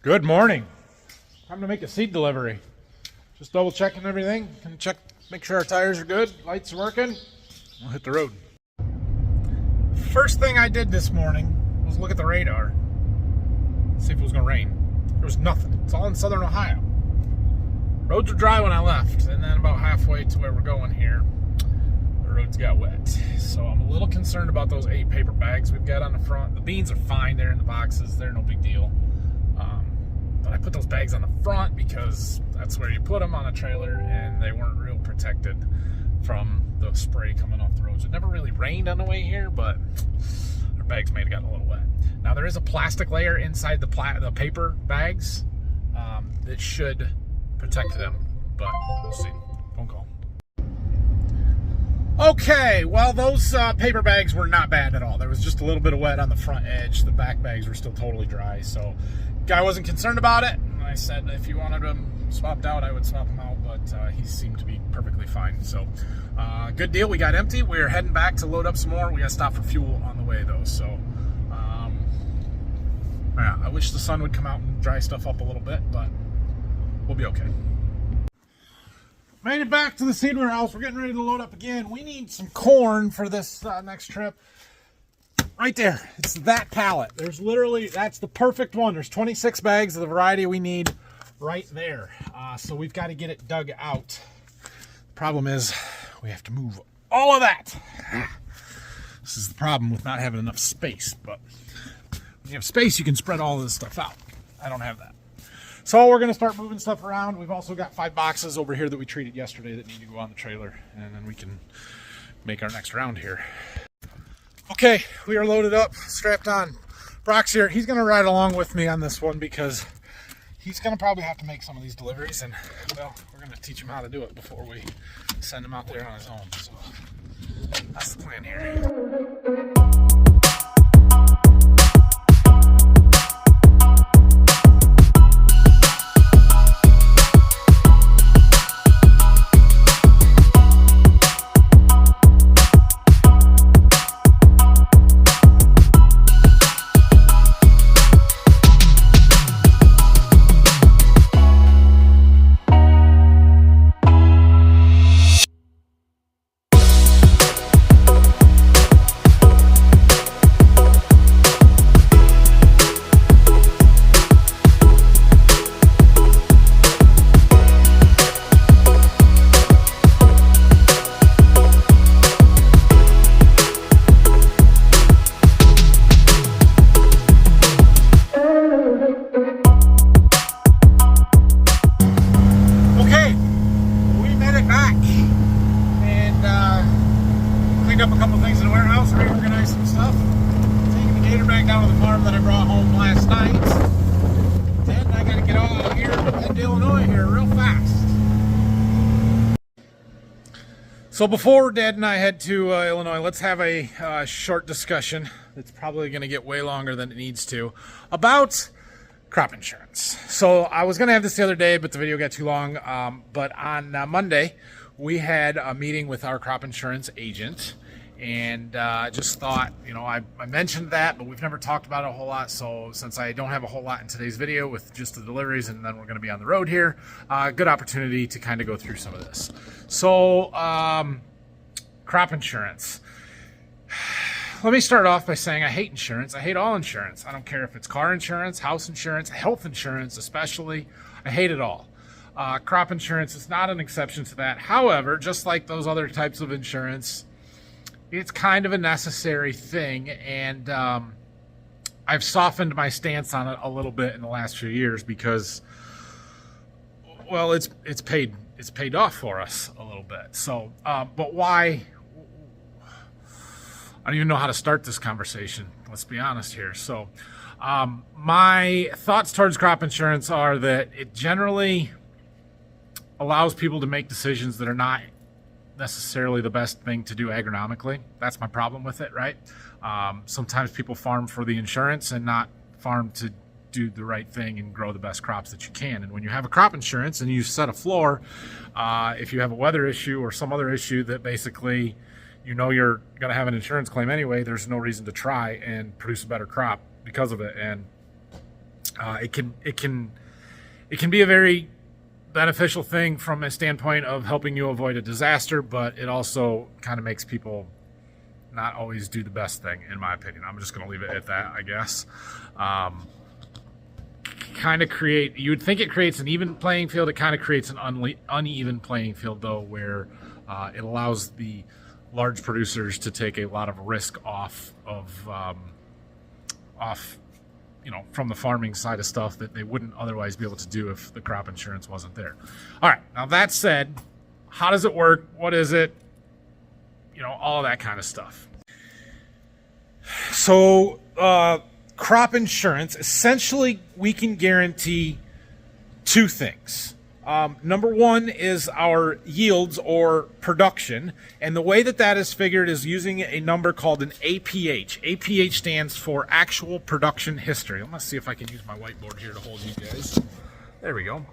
Good morning. Time to make a seed delivery. Just double checking everything. Can check, make sure our tires are good, lights are working. We'll hit the road. First thing I did this morning was look at the radar, see if it was gonna rain. There was nothing. It's all in southern Ohio. Roads were dry when I left, and then about halfway to where we're going here, the roads got wet. So I'm a little concerned about those 8 paper bags we've got on the front. The beans are fine, they're in the boxes, they're no big deal. But I put those bags on the front because that's where you put them on a trailer, and they weren't real protected from the spray coming off the roads. It never really rained on the way here, but our bags may have gotten a little wet. Now there is a plastic layer inside the paper bags that should protect them, but we'll see. Phone call. Okay, well, those paper bags were not bad at all. There was just a little bit of wet on the front edge. The back bags were still totally dry, so guy wasn't concerned about it. I said if you wanted them swapped out, I would swap them out, but he seemed to be perfectly fine. So good deal. We got empty. We're heading back to load up some more. We got to stop for fuel on the way, though. So yeah, I wish the sun would come out and dry stuff up a little bit, but we'll be okay. Made it back to the seed warehouse. We're getting ready to load up again. We need some corn for this next trip. Right there, it's that pallet. There's literally, that's the perfect one. There's 26 bags of the variety we need right there. So we've got to get it dug out. The problem is we have to move all of that. This is the problem with not having enough space, but when you have space, you can spread all of this stuff out. I don't have that. So we're gonna start moving stuff around. We've also got 5 boxes over here that we treated yesterday that need to go on the trailer, and then we can make our next round here. Okay, we are loaded up, strapped on. Brock's here. He's going to ride along with me on this one because he's going to probably have to make some of these deliveries, and, well, we're going to teach him how to do it before we send him out there on his own. So that's the plan here. Up a couple things in the warehouse, reorganized some stuff, taking the gator back down to the farm that I brought home last night. Then I got to get all out here into Illinois here real fast. So before Dad and I head to Illinois, let's have a short discussion that's probably going to get way longer than it needs to about crop insurance. So I was going to have this the other day, but the video got too long. But on Monday, we had a meeting with our crop insurance agent. And I just thought, you know, I mentioned that, but we've never talked about it a whole lot. So since I don't have a whole lot in today's video with just the deliveries, and then we're going to be on the road here, good opportunity to kind of go through some of this. So crop insurance. Let me start off by saying I hate insurance. I hate all insurance. I don't care if it's car insurance, house insurance, health insurance especially. I hate it all. Crop insurance is not an exception to that. However, just like those other types of insurance, it's kind of a necessary thing, and I've softened my stance on it a little bit in the last few years because, well, it's paid off for us a little bit. So, but why? I don't even know how to start this conversation. Let's be honest here. So, my thoughts towards crop insurance are that it generally allows people to make decisions that are not necessarily the best thing to do agronomically. That's my problem with it, right? Sometimes people farm for the insurance and not farm to do the right thing and grow the best crops that you can. And when you have a crop insurance and you set a floor, if you have a weather issue or some other issue that basically you know you're going to have an insurance claim anyway, there's no reason to try and produce a better crop because of it. And It can be a very beneficial thing from a standpoint of helping you avoid a disaster, but it also kind of makes people not always do the best thing, in my opinion. I'm just going to leave it at that, I guess. You would think it creates an even playing field. It kind of creates an uneven playing field, though, where it allows the large producers to take a lot of risk off from the farming side of stuff that they wouldn't otherwise be able to do if the crop insurance wasn't there. All right, now that said, how does it work? What is it? All of that kind of stuff. So, crop insurance, essentially, we can guarantee two things. Number one is our yields or production. And the way that is figured is using a number called an APH. APH stands for actual production history. I'm going to see if I can use my whiteboard here to hold you guys. There we go.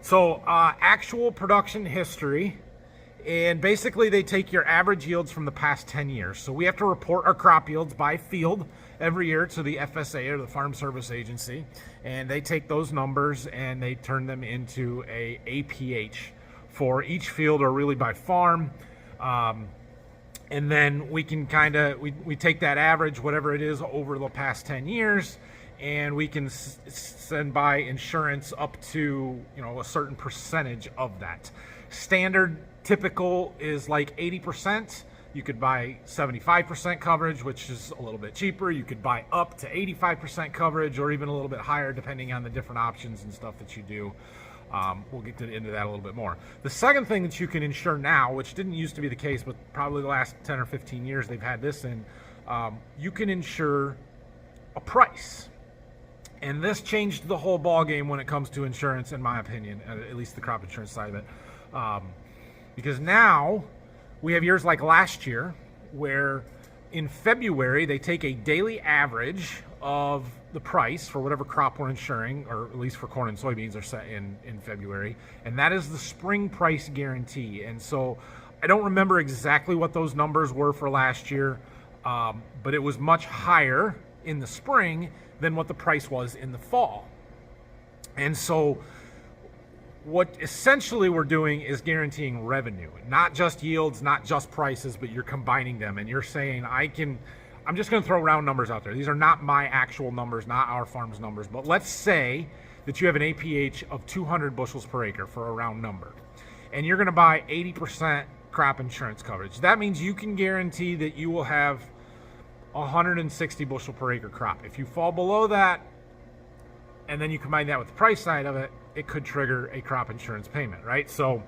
So actual production history. And basically they take your average yields from the past 10 years. So we have to report our crop yields by field every year to the FSA, or the Farm Service Agency, and they take those numbers and they turn them into a APH for each field, or really by farm. And then we can we take that average, whatever it is, over the past 10 years, and we can send by insurance up to a certain percentage of that. Standard typical is like 80%. You could buy 75% coverage, which is a little bit cheaper. You could buy up to 85% coverage, or even a little bit higher, depending on the different options and stuff that you do. We'll get into that a little bit more. The second thing that you can insure now, which didn't used to be the case, but probably the last 10 or 15 years they've had this in, you can insure a price. And this changed the whole ball game when it comes to insurance, in my opinion, at least the crop insurance side of it. Because now we have years like last year where in February they take a daily average of the price for whatever crop we're insuring, or at least for corn and soybeans are set in February, and that is the spring price guarantee. And so I don't remember exactly what those numbers were for last year, but it was much higher in the spring than what the price was in the fall. And so what essentially we're doing is guaranteeing revenue, not just yields, not just prices, but you're combining them. And you're saying, I'm just going to throw round numbers out there. These are not my actual numbers, not our farm's numbers. But let's say that you have an APH of 200 bushels per acre for a round number, and you're going to buy 80% crop insurance coverage. That means you can guarantee that you will have 160 bushel per acre crop. If you fall below that, and then you combine that with the price side of it, it could trigger a crop insurance payment, right? So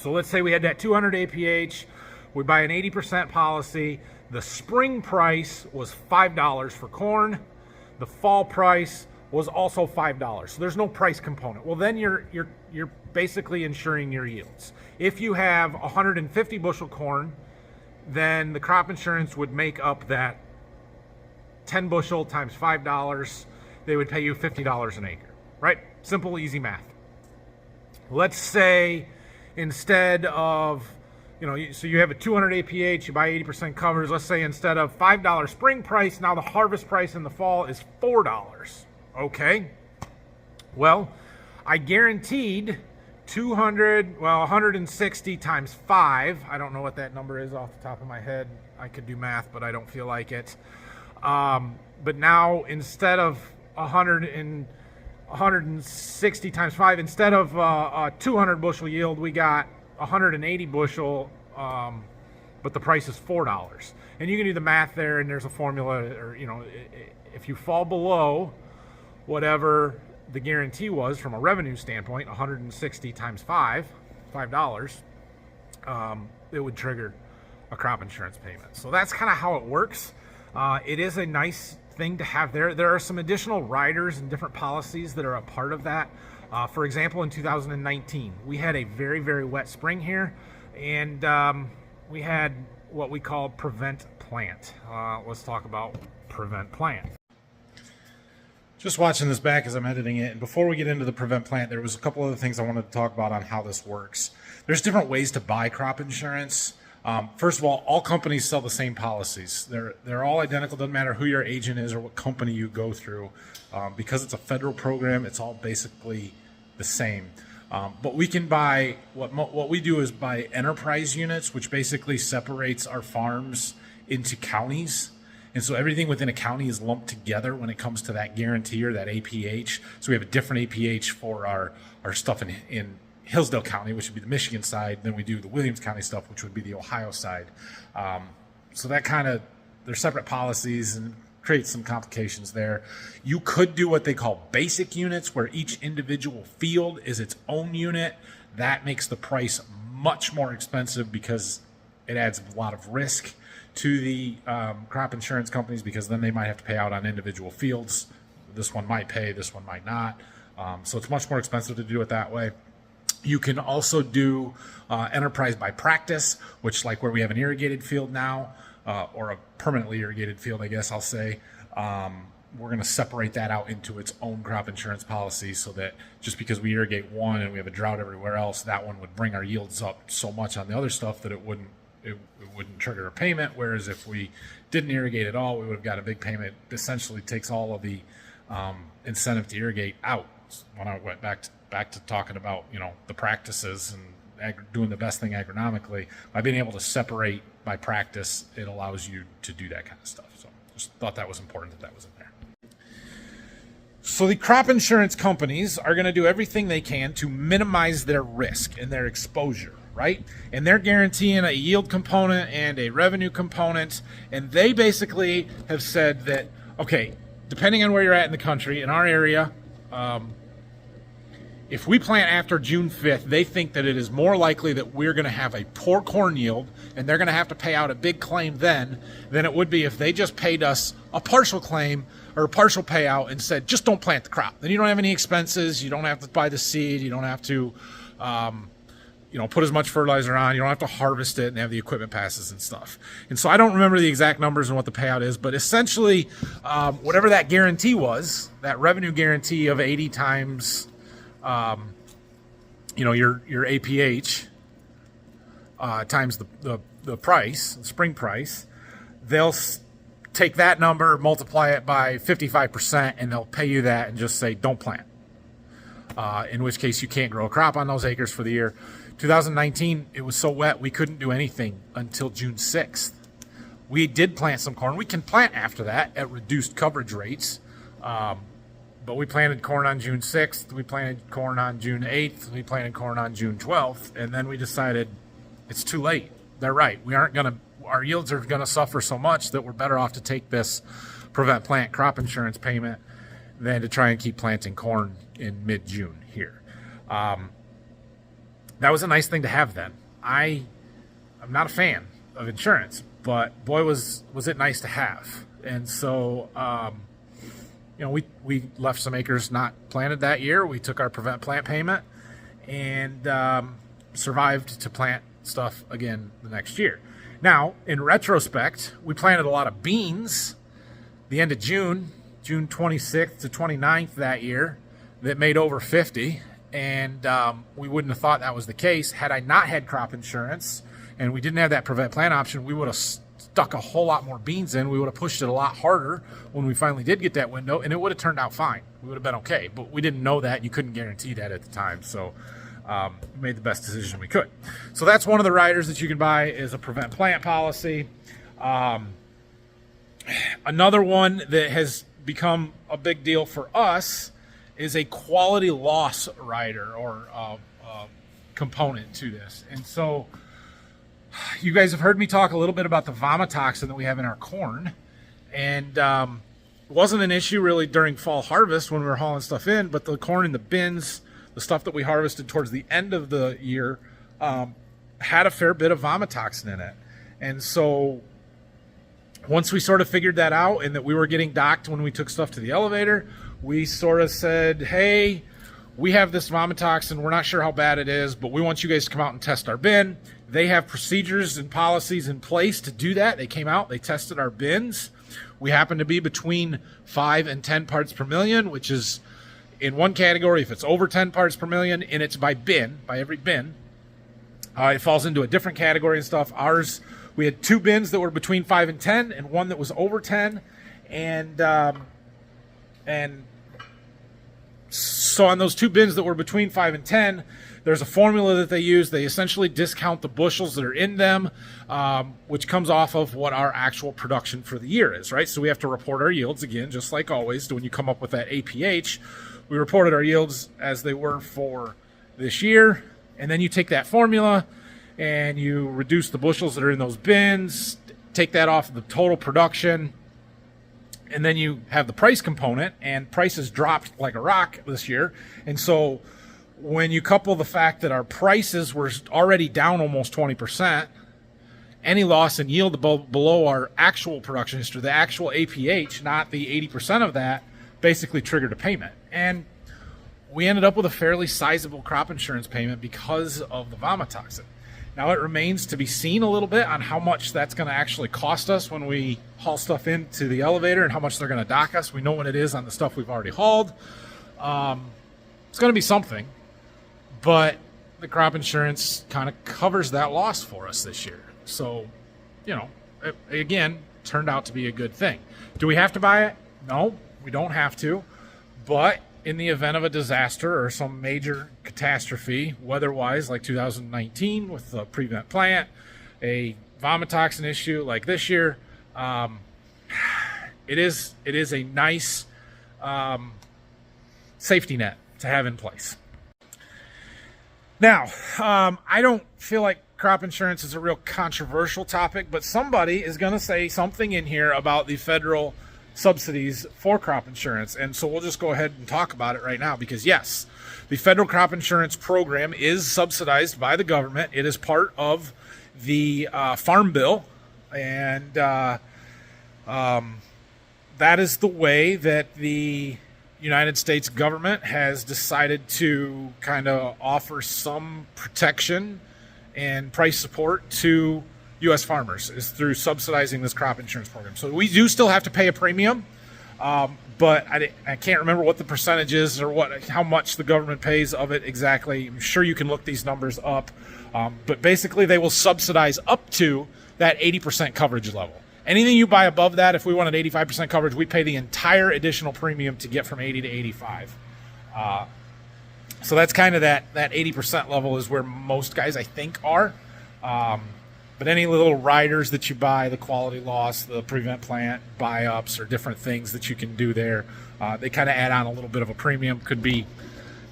let's say we had that 200 APH, we buy an 80% policy. The spring price was $5 for corn. The fall price was also $5. So there's no price component. Well, then you're basically insuring your yields. If you have 150 bushel corn, then the crop insurance would make up that 10 bushel times $5. They would pay you $50 an acre, right? Simple, easy math. Let's say instead of, so you have a 200 APH, you buy 80% coverage. Let's say instead of $5 spring price, now the harvest price in the fall is $4. Okay. Well, I guaranteed 160 times 5. I don't know what that number is off the top of my head. I could do math, but I don't feel like it. But now instead of 160 times 5, instead of a 200 bushel yield, we got 180 bushel, but the price is $4. And you can do the math there, and there's a formula, or if you fall below whatever the guarantee was from a revenue standpoint, 160 times $5, it would trigger a crop insurance payment. So that's kind of how it works. It is a nice thing to have there. There are some additional riders and different policies that are a part of that. For example, in 2019, we had a very, very wet spring here, and we had what we call prevent plant. Let's talk about prevent plant. Just watching this back as I'm editing it, and before we get into the prevent plant, there was a couple other things I wanted to talk about on how this works. There's different ways to buy crop insurance. First of all companies sell the same policies. They're all identical. Doesn't matter who your agent is or what company you go through. Because it's a federal program, it's all basically the same. But we can buy, what we do is buy enterprise units, which basically separates our farms into counties. And so everything within a county is lumped together when it comes to that guarantee or that APH. So we have a different APH for our stuff in Hillsdale County, which would be the Michigan side, than we do the Williams County stuff, which would be the Ohio side. So that they're separate policies and creates some complications there. You could do what they call basic units, where each individual field is its own unit. That makes the price much more expensive because it adds a lot of risk to the crop insurance companies, because then they might have to pay out on individual fields. This one might pay, this one might not. So it's much more expensive to do it that way. You can also do enterprise by practice, which, like where we have an irrigated field now, or a permanently irrigated field, I guess I'll say, we're going to separate that out into its own crop insurance policy, so that just because we irrigate one and we have a drought everywhere else, that one would bring our yields up so much on the other stuff that it wouldn't trigger a payment. Whereas if we didn't irrigate at all, we would have got a big payment. It essentially takes all of the incentive to irrigate out. When I went back to talking about, the practices and doing the best thing agronomically, by being able to separate by practice, it allows you to do that kind of stuff. So just thought that was important that was in there. So the crop insurance companies are going to do everything they can to minimize their risk and their exposure, right? And they're guaranteeing a yield component and a revenue component. And they basically have said that, okay, depending on where you're at in the country, in our area, if we plant after June 5th, they think that it is more likely that we're going to have a poor corn yield, and they're going to have to pay out a big claim then than it would be if they just paid us a partial claim or a partial payout and said, just don't plant the crop. Then you don't have any expenses. You don't have to buy the seed. You don't have to, put as much fertilizer on. You don't have to harvest it and have the equipment passes and stuff. And so I don't remember the exact numbers and what the payout is, but essentially whatever that guarantee was, that revenue guarantee of 80 times your APH times the price, the spring price, they'll take that number, multiply it by 55%, and they'll pay you that and just say, don't plant. In which case you can't grow a crop on those acres for the year. 2019, it was so wet we couldn't do anything until June 6th. We did plant some corn. We can plant after that at reduced coverage rates. But we planted corn on June 6th, we planted corn on June 8th, we planted corn on June 12th, and then we decided it's too late. They're right. Our yields are going to suffer so much that we're better off to take this prevent plant crop insurance payment than to try and keep planting corn in mid-June here. That was a nice thing to have then. I'm not a fan of insurance, but boy, was it nice to have. And so, we left some acres not planted that year. We took our prevent plant payment and survived to plant stuff again the next year. Now, in retrospect, we planted a lot of beans the end of June 26th to 29th that year, that made over 50. And we wouldn't have thought that was the case. Had I not had crop insurance and we didn't have that prevent plant option, we would have stuck a whole lot more beans in. We would have pushed it a lot harder when we finally did get that window, and it would have turned out fine. We would have been okay, but we didn't know that. You couldn't guarantee that at the time, so we made the best decision we could. So that's one of the riders that you can buy, is a prevent plant policy. Another one that has become a big deal for us is a quality loss rider, or component to this. And so you guys have heard me talk a little bit about the vomitoxin that we have in our corn, and it wasn't an issue really during fall harvest when we were hauling stuff in, but the corn in the bins, the stuff that we harvested towards the end of the year, had a fair bit of vomitoxin in it. And so once we sort of figured that out and that we were getting docked when we took stuff to the elevator, we sort of said, hey, we have this vomitoxin. We're not sure how bad it is, but we want you guys to come out and test our bin. They have procedures and policies in place to do that. They came out, they tested our bins. We happen to be between 5 and 10 parts per million, which is in one category if it's over 10 parts per million, and it's by bin, by every bin. It falls into a different category and stuff. Ours, we had 2 bins that were between 5 and 10, and 1 that was over 10, and so on those 2 bins that were between 5 and 10, there's a formula that they use. They essentially discount the bushels that are in them, which comes off of what our actual production for the year is, right? So we have to report our yields again, just like always. When you come up with that APH, we reported our yields as they were for this year, and then you take that formula and you reduce the bushels that are in those bins, take that off of the total production, and then you have the price component, and prices dropped like a rock this year. And so when you couple the fact that our prices were already down almost 20%, any loss in yield below our actual production history, the actual APH, not the 80% of that, basically triggered a payment. And we ended up with a fairly sizable crop insurance payment because of the vomitoxin. Now, it remains to be seen a little bit on how much that's going to actually cost us when we haul stuff into the elevator and how much they're going to dock us. We know what it is on the stuff we've already hauled. It's going to be something, but the crop insurance kind of covers that loss for us this year. So, you know, it, again, turned out to be a good thing. Do we have to buy it? No, we don't have to. But in the event of a disaster or some major catastrophe, weather-wise, like 2019 with the prevent plant, a vomitoxin issue like this year, it is a nice safety net to have in place. Now, I don't feel like crop insurance is a real controversial topic, but somebody is going to say something in here about the federal subsidies for crop insurance. And so we'll just go ahead and talk about it right now, because yes, the federal crop insurance program is subsidized by the government. It is part of the Farm Bill, and that is the way that the United States government has decided to kind of offer some protection and price support to U.S. farmers, is through subsidizing this crop insurance program. So we do still have to pay a premium, but I can't remember what the percentage is or how much the government pays of it exactly. I'm sure you can look these numbers up, but basically they will subsidize up to that 80% coverage level. Anything you buy above that, if we wanted 85% coverage, we pay the entire additional premium to get from 80 to 85. So that's kind of that 80% level is where most guys, I think, are. But any little riders that you buy, the quality loss, the prevent plant, buy-ups, or different things that you can do there, they kind of add on a little bit of a premium. Could be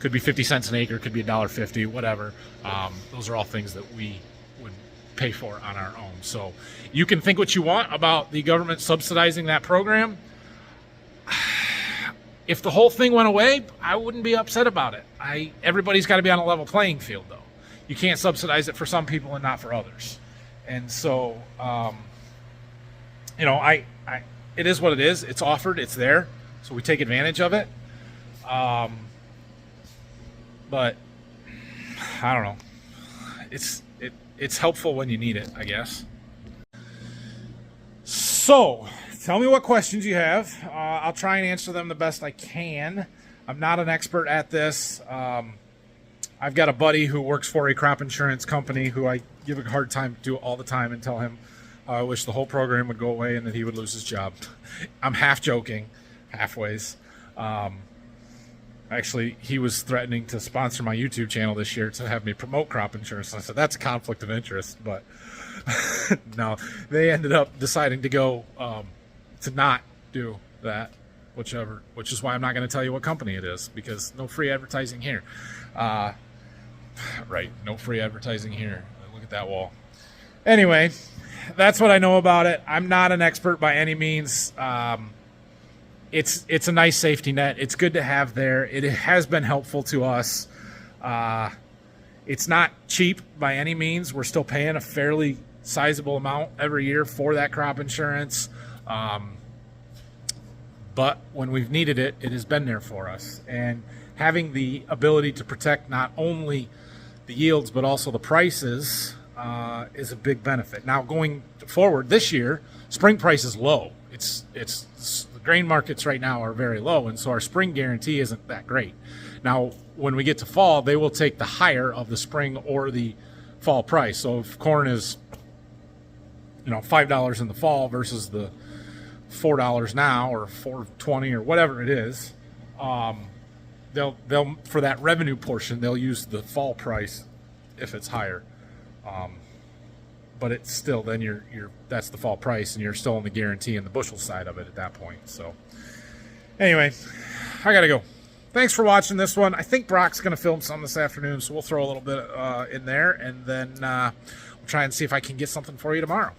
50 cents an acre, could be $1.50, whatever. Those are all things that we would pay for on our own. So you can think what you want about the government subsidizing that program. If the whole thing went away, I wouldn't be upset about it. Everybody's got to be on a level playing field, though. You can't subsidize it for some people and not for others. And so, you know, it is what it is. It's offered. It's there. So we take advantage of it. But I don't know. It's helpful when you need it, I guess. So tell me what questions you have. I'll try and answer them the best I can. I'm not an expert at this. I've got a buddy who works for a crop insurance company who I give a hard time to all the time and tell him I wish the whole program would go away and that he would lose his job. I'm half joking, halfways. Actually, he was threatening to sponsor my YouTube channel this year to have me promote crop insurance. And I said, that's a conflict of interest. But no, they ended up deciding to go to not do that, which is why I'm not going to tell you what company it is, because no free advertising here. Right, no free advertising here. Look at that wall. Anyway, that's what I know about it. I'm not an expert by any means. It's a nice safety net. It's good to have there. It has been helpful to us. It's not cheap by any means. We're still paying a fairly sizable amount every year for that crop insurance. But when we've needed it, it has been there for us. And having the ability to protect not only the yields but also the prices is a big benefit. Now, going forward this year, spring price is low. It's the grain markets right now are very low, and so our spring guarantee isn't that great. Now, when we get to fall, they will take the higher of the spring or the fall price. So if corn is, $5 in the fall versus the $4 now or $4.20 or whatever it is, they'll for that revenue portion they'll use the fall price if it's higher. But it's still, then you're that's the fall price, and you're still on the guarantee and the bushel side of it at that point. So anyway, I gotta go. Thanks for watching this one. I think Brock's gonna film some this afternoon, so we'll throw a little bit in there, and then we'll try and see if I can get something for you tomorrow.